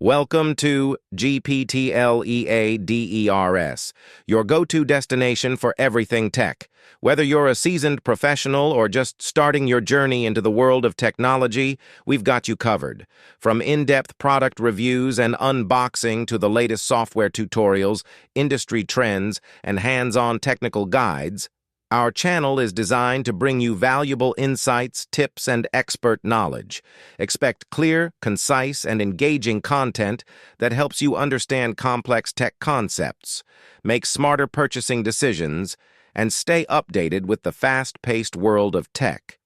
Welcome to GPTLEADERS, your go-to destination for everything tech. Whether you're a seasoned professional or just starting your journey into the world of technology, we've got you covered. From in-depth product reviews and unboxing to the latest software tutorials, industry trends, and hands-on technical guides, our channel is designed to bring you valuable insights, tips, and expert knowledge. Expect clear, concise, and engaging content that helps you understand complex tech concepts, make smarter purchasing decisions, and stay updated with the fast-paced world of tech.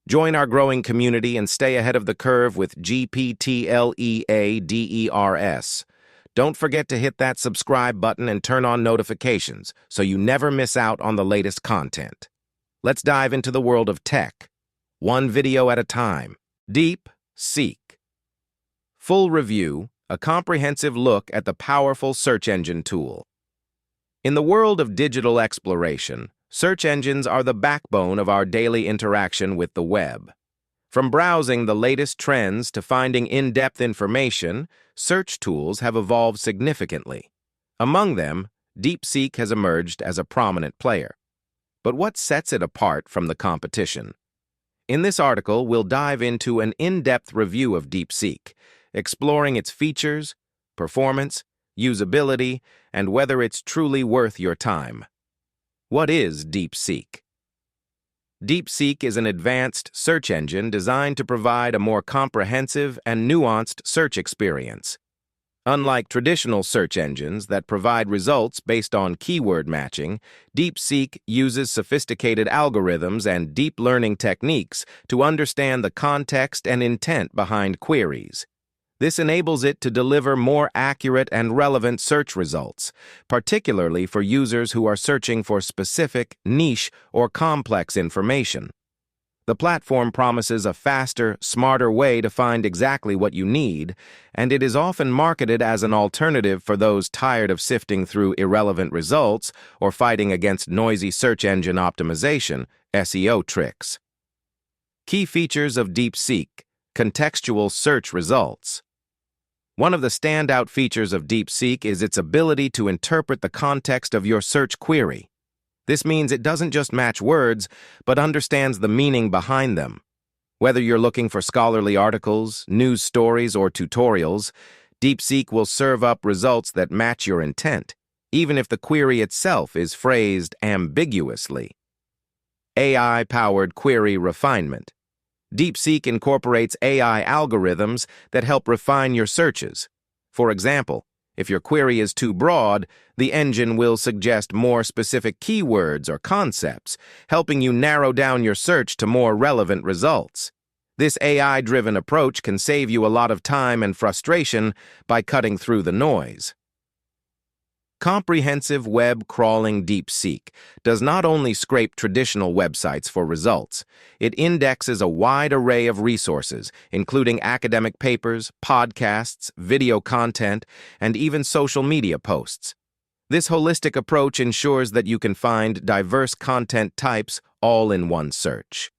Join our growing community and stay ahead of the curve with GPTLEADERS. Don't forget to hit that subscribe button and turn on notifications so you never miss out on the latest content. Let's dive into the world of tech, one video at a time. DeepSeek. Full review, a comprehensive look at the powerful search engine tool. In the world of digital exploration, search engines are the backbone of our daily interaction with the web. From browsing the latest trends to finding in-depth information, search tools have evolved significantly. Among them, DeepSeek has emerged as a prominent player. But what sets it apart from the competition? In this article, we'll dive into an in-depth review of DeepSeek, exploring its features, performance, usability, and whether it's truly worth your time. What is DeepSeek? DeepSeek is an advanced search engine designed to provide a more comprehensive and nuanced search experience. Unlike traditional search engines that provide results based on keyword matching, DeepSeek uses sophisticated algorithms and deep learning techniques to understand the context and intent behind queries. This enables it to deliver more accurate and relevant search results, particularly for users who are searching for specific, niche, or complex information. The platform promises a faster, smarter way to find exactly what you need, and it is often marketed as an alternative for those tired of sifting through irrelevant results or fighting against noisy search engine optimization, SEO tricks. Key features of DeepSeek: contextual search results. One of the standout features of DeepSeek is its ability to interpret the context of your search query. This means it doesn't just match words, but understands the meaning behind them. Whether you're looking for scholarly articles, news stories, or tutorials, DeepSeek will serve up results that match your intent, even if the query itself is phrased ambiguously. AI-powered query refinement. DeepSeek incorporates AI algorithms that help refine your searches. For example, if your query is too broad, the engine will suggest more specific keywords or concepts, helping you narrow down your search to more relevant results. This AI-driven approach can save you a lot of time and frustration by cutting through the noise. Comprehensive web crawling. DeepSeek does not only scrape traditional websites for results, it indexes a wide array of resources, including academic papers, podcasts, video content, and even social media posts. This holistic approach ensures that you can find diverse content types all in one search.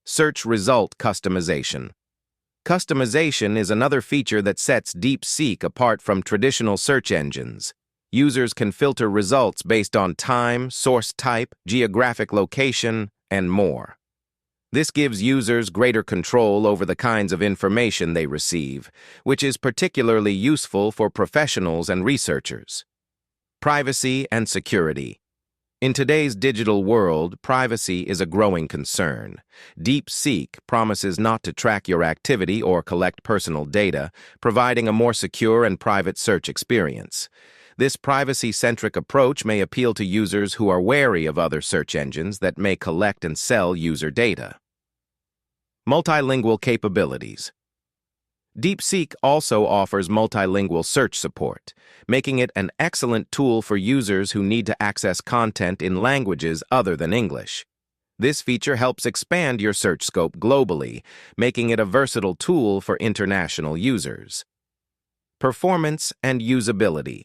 Search result customization. Customization is another feature that sets DeepSeek apart from traditional search engines. Users can filter results based on time, source type, geographic location, and more. This gives users greater control over the kinds of information they receive, which is particularly useful for professionals and researchers. Privacy and security. In today's digital world, privacy is a growing concern. DeepSeek promises not to track your activity or collect personal data, providing a more secure and private search experience. This privacy-centric approach may appeal to users who are wary of other search engines that may collect and sell user data. Multilingual capabilities. DeepSeek also offers multilingual search support, making it an excellent tool for users who need to access content in languages other than English. This feature helps expand your search scope globally, making it a versatile tool for international users. Performance and usability.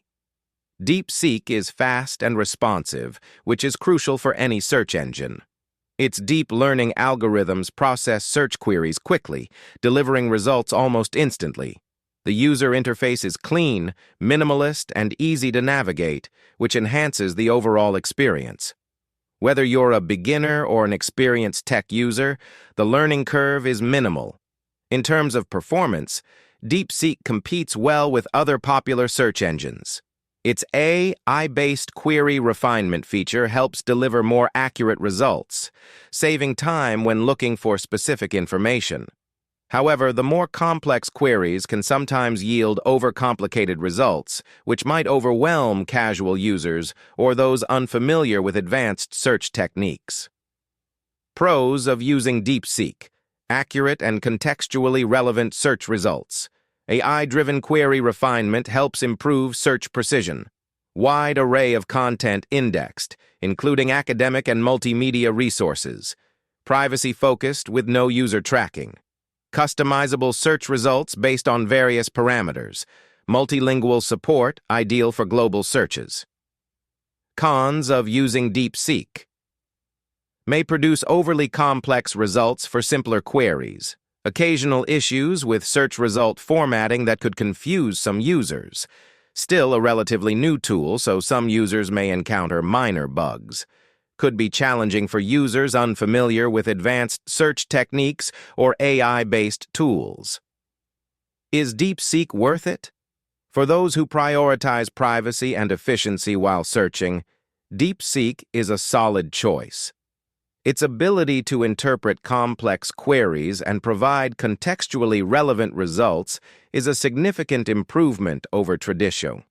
DeepSeek is fast and responsive, which is crucial for any search engine. Its deep learning algorithms process search queries quickly, delivering results almost instantly. The user interface is clean, minimalist, and easy to navigate, which enhances the overall experience. Whether you're a beginner or an experienced tech user, the learning curve is minimal. In terms of performance, DeepSeek competes well with other popular search engines. Its AI-based query refinement feature helps deliver more accurate results, saving time when looking for specific information. However, the more complex queries can sometimes yield overcomplicated results, which might overwhelm casual users or those unfamiliar with advanced search techniques. Pros of using DeepSeek: accurate and contextually relevant search results. AI-driven query refinement helps improve search precision. Wide array of content indexed, including academic and multimedia resources. Privacy-focused with no user tracking. Customizable search results based on various parameters. Multilingual support, ideal for global searches. Cons of using DeepSeek: may produce overly complex results for simpler queries. Occasional issues with search result formatting that could confuse some users. Still a relatively new tool, so some users may encounter minor bugs. Could be challenging for users unfamiliar with advanced search techniques or AI-based tools. Is DeepSeek worth it? For those who prioritize privacy and efficiency while searching, DeepSeek is a solid choice. Its ability to interpret complex queries and provide contextually relevant results is a significant improvement over traditional